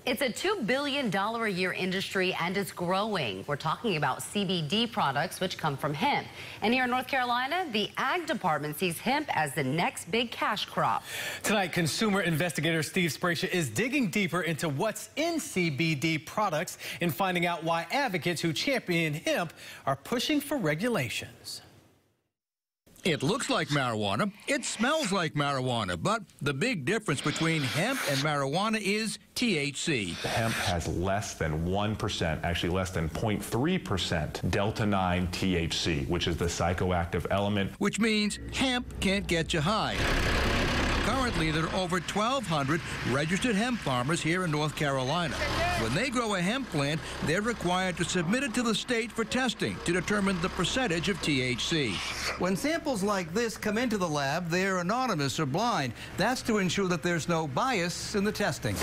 It's a $2 billion a year industry and it's growing. We're talking about CBD products, which come from hemp. And here in North Carolina, the Ag Department sees hemp as the next big cash crop. Tonight, consumer investigator Steve Spracia is digging deeper into what's in CBD products and finding out why advocates who champion hemp are pushing for regulations. It looks like marijuana, it smells like marijuana, but the big difference between hemp and marijuana is THC. Hemp has less than 1%, actually less than 0.3% delta-9 THC, which is the psychoactive element. Which means hemp can't get you high. Currently, there are over 1,200 registered hemp farmers here in North Carolina. When they grow a hemp plant, they're required to submit it to the state for testing to determine the percentage of THC. When samples like this come into the lab, they're anonymous or blind. That's to ensure that there's no bias in the testing.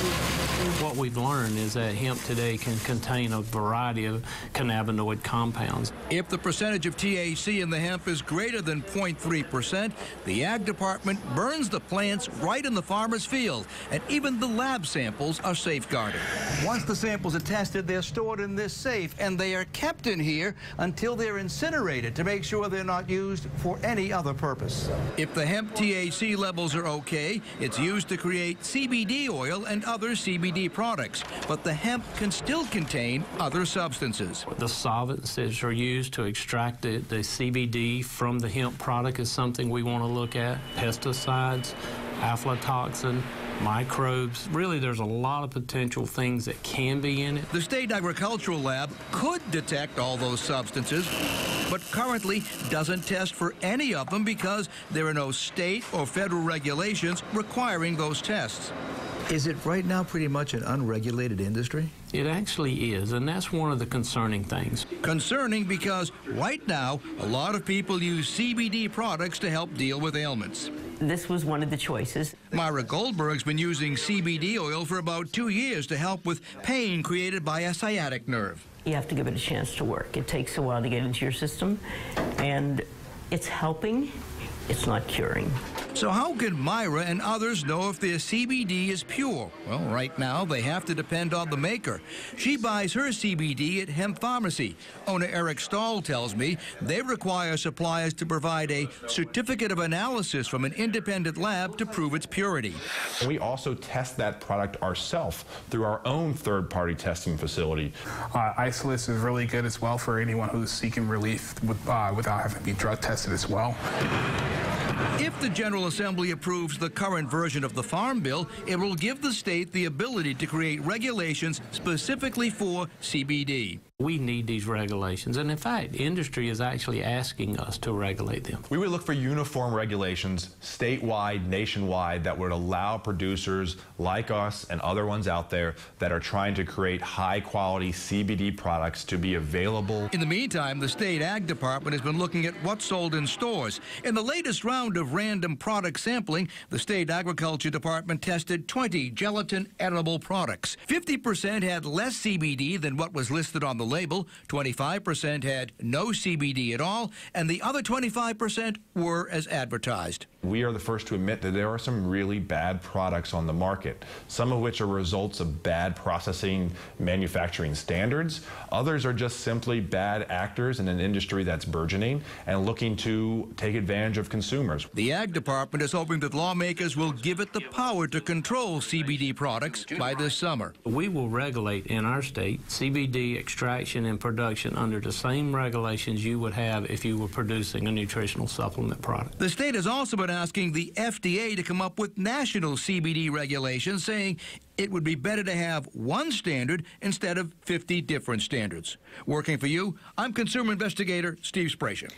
What we've learned is that hemp today can contain a variety of cannabinoid compounds. If the percentage of THC in the hemp is greater than 0.3%, the Ag Department burns the plants right in the farmer's field, and even the lab samples are safeguarded. Once the samples are tested, they're stored in this safe, and they are kept in here until they're incinerated to make sure they're not used for any other purpose. If the hemp THC levels are okay, it's used to create CBD oil and other CBD products, but the hemp can still contain other substances. The solvents that are used to extract the CBD from the hemp product is something we want to look at. Pesticides, aflatoxin, microbes. Really, there's a lot of potential things that can be in it. The State Agricultural Lab could detect all those substances, but currently doesn't test for any of them because there are no state or federal regulations requiring those tests. Is it right now pretty much an unregulated industry? It actually is, and that's one of the concerning things. Concerning because right now, a lot of people use CBD products to help deal with ailments. This was one of the choices. Myra Goldberg's been using CBD oil for about 2 years to help with pain created by a sciatic nerve. You have to give it a chance to work. It takes a while to get into your system, and it's helping. It's not curing. So how can Myra and others know if their CBD is pure? Well, right now, they have to depend on the maker. She buys her CBD at Hemp Pharmacy. Owner Eric Stahl tells me they require suppliers to provide a certificate of analysis from an independent lab to prove its purity. We also test that product ourselves through our own third-party testing facility. Isolus is really good as well for anyone who's seeking relief without having to be drug tested as well. If the General Assembly approves the current version of the Farm Bill, it will give the state the ability to create regulations specifically for CBD. We need these regulations, and in fact, industry is actually asking us to regulate them. We would look for uniform regulations, statewide, nationwide, that would allow producers like us and other ones out there that are trying to create high-quality CBD products to be available. In the meantime, the State Ag Department has been looking at what's sold in stores. In the latest round of random product sampling, the State Agriculture Department tested 20 gelatin edible products. 50% had less CBD than what was listed on the label, 25% had no CBD at all, and the other 25% were as advertised. We are the first to admit that there are some really bad products on the market, some of which are results of bad processing manufacturing standards. Others are just simply bad actors in an industry that's burgeoning and looking to take advantage of consumers. The Ag Department is hoping that lawmakers will give it the power to control CBD products by this summer. We will regulate in our state CBD extraction and production under the same regulations you would have if you were producing a nutritional supplement product. The state has also been asking the FDA to come up with national CBD regulations, saying it would be better to have one standard instead of 50 different standards. Working for you, I'm consumer investigator Steve Spracia.